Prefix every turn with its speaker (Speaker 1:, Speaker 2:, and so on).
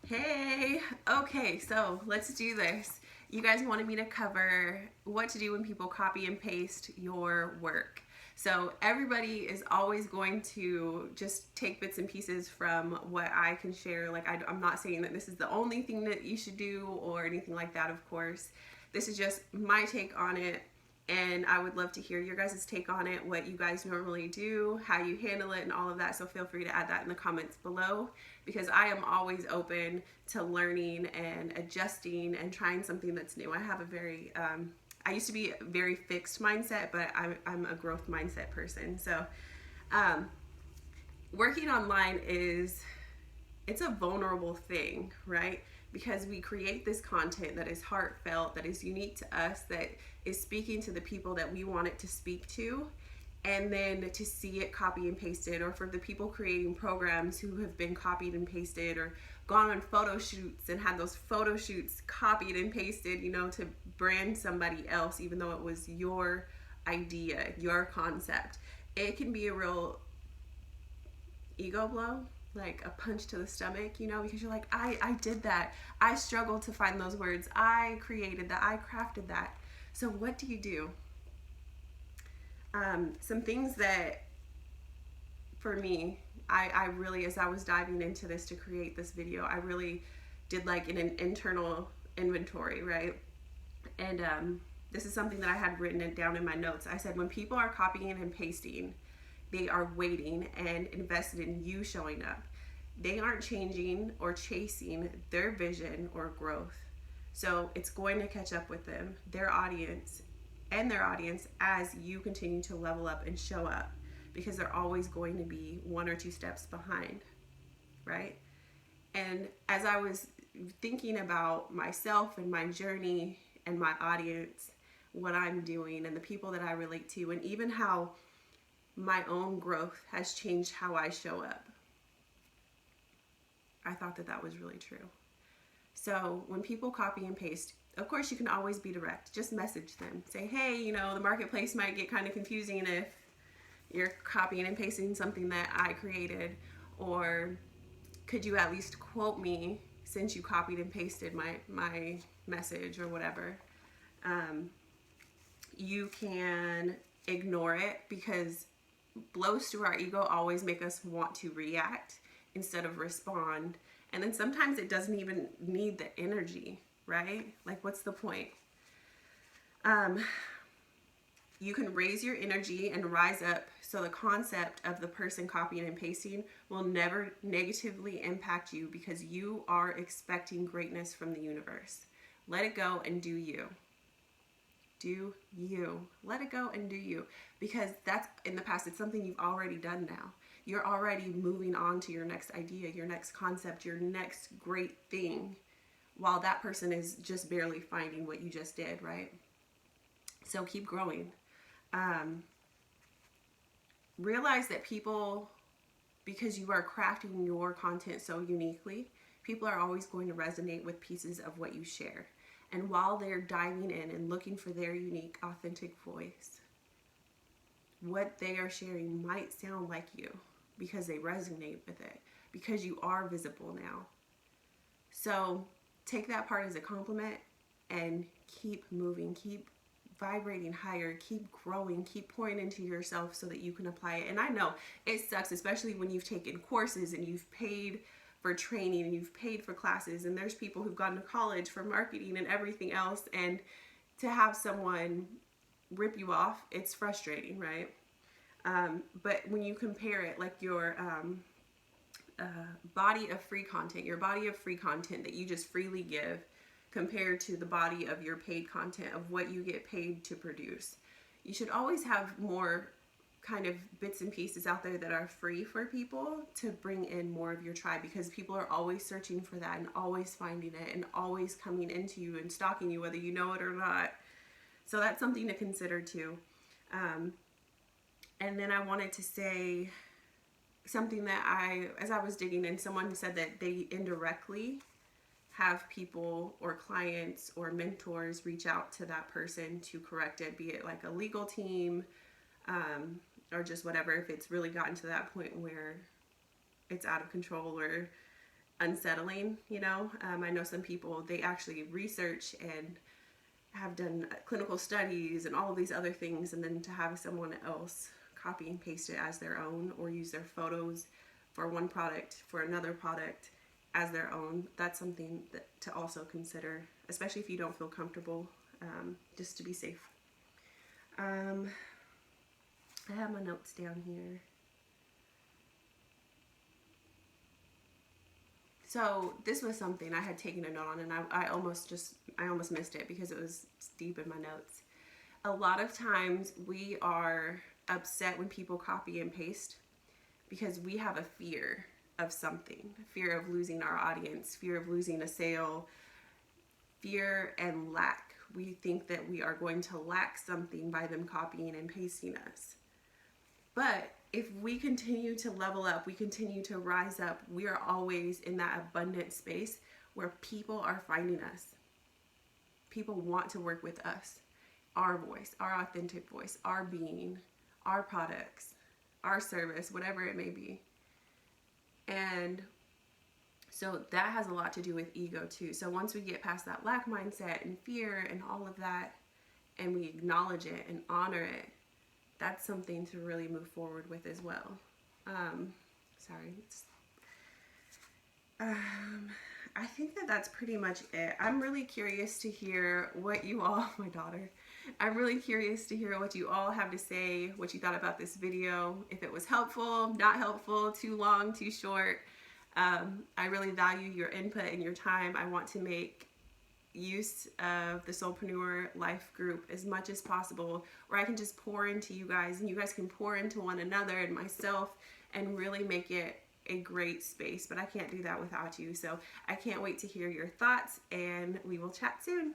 Speaker 1: Hey, okay, so let's do this. You guys wanted me to cover what to do when people copy and paste your work. So, everybody is always going to just take bits and pieces from what I can share. Like, I'm not saying that this is the only thing that you should do or anything like that, of course. This is just my take on it, and I would love to hear your guys' take on it, what you guys normally do, how you handle it, and all of that. So feel free to add that in the comments below because I am always open to learning and adjusting and trying something that's new. I have a very, I used to be a very fixed mindset, but I'm a growth mindset person. So um, working online it's a vulnerable thing, right? Because we create this content that is heartfelt, that is unique to us, that is speaking to the people that we want it to speak to, and then to see it copy and pasted, or for the people creating programs who have been copied and pasted, or gone on photo shoots and had those photo shoots copied and pasted, to brand somebody else, even though it was your idea, your concept. It can be a real ego blow, like a punch to the stomach, because you're like, I did that. I struggled to find those words. I created that. I crafted that. So what do you do? Some things that, for me, I really, as I was diving into this to create this video, I really did like an internal inventory, right? And this is something that I had written it down in my notes. I said, when people are copying and pasting, they are waiting and invested in you showing up. They aren't changing or chasing their vision or growth. So it's going to catch up with them, their audience, as you continue to level up and show up, because they're always going to be one or two steps behind, right? And as I was thinking about myself and my journey and my audience, what I'm doing and the people that I relate to, and even how my own growth has changed how I show up, I thought that that was really true. So when people copy and paste, of course you can always be direct. Just message them. Say, hey, the marketplace might get kind of confusing if you're copying and pasting something that I created, or could you at least quote me since you copied and pasted my message or whatever. You can ignore it, because blows to our ego always make us want to react instead of respond. And then sometimes it doesn't even need the energy, right? Like, what's the point? You can raise your energy and rise up so the concept of the person copying and pasting will never negatively impact you, because you are expecting greatness from the universe. Let it go and do you. Do you. Let it go and do you. Because that's in the past. It's something you've already done now. You're already moving on to your next idea, your next concept, your next great thing, while that person is just barely finding what you just did, right? So keep growing. Realize that people, because you are crafting your content so uniquely, people are always going to resonate with pieces of what you share. And while they're diving in and looking for their unique, authentic voice, what they are sharing might sound like you, because they resonate with it, because you are visible now. So take that part as a compliment and keep moving, keep vibrating higher, keep growing, keep pouring into yourself so that you can apply it. And I know it sucks, especially when you've taken courses and you've paid for training and you've paid for classes, and there's people who've gone to college for marketing and everything else, and to have someone rip you off, it's frustrating, right? But when you compare it, like your body of free content, that you just freely give, compared to the body of your paid content, of what you get paid to produce, you should always have more kind of bits and pieces out there that are free for people to bring in more of your tribe, because people are always searching for that and always finding it and always coming into you and stalking you, whether you know it or not. So that's something to consider too. And then I wanted to say something that as I was digging in, someone said that they indirectly have people or clients or mentors reach out to that person to correct it, be it like a legal team, or just whatever, if it's really gotten to that point where it's out of control, or unsettling, you know. I know some people, they actually research and have done clinical studies and all of these other things, and then to have someone else copy and paste it as their own, or use their photos for one product for another product as their own, that's something that to also consider, especially if you don't feel comfortable, just to be safe. I have my notes down here. So this was something I had taken a note on, and I almost missed it because it was deep in my notes. A lot of times we are upset when people copy and paste because we have a fear of something, fear of losing our audience, fear of losing a sale, fear and lack. We think that we are going to lack something by them copying and pasting us. But if we continue to level up, we continue to rise up, we are always in that abundant space where people are finding us. People want to work with us. Our voice, our authentic voice, our being, our products, our service, whatever it may be. And so that has a lot to do with ego too. So once we get past that lack mindset and fear and all of that, and we acknowledge it and honor it, that's something to really move forward with as well. I think that that's pretty much it. I'm really curious to hear what you all, my daughter, I'm really curious to hear what you all have to say, what you thought about this video, if it was helpful, not helpful, too long, too short. I really value your input and your time. I want to make use of the Soulpreneur Life group as much as possible, where I can just pour into you guys and you guys can pour into one another and myself and really make it a great space. But I can't do that without you. So I can't wait to hear your thoughts, and we will chat soon.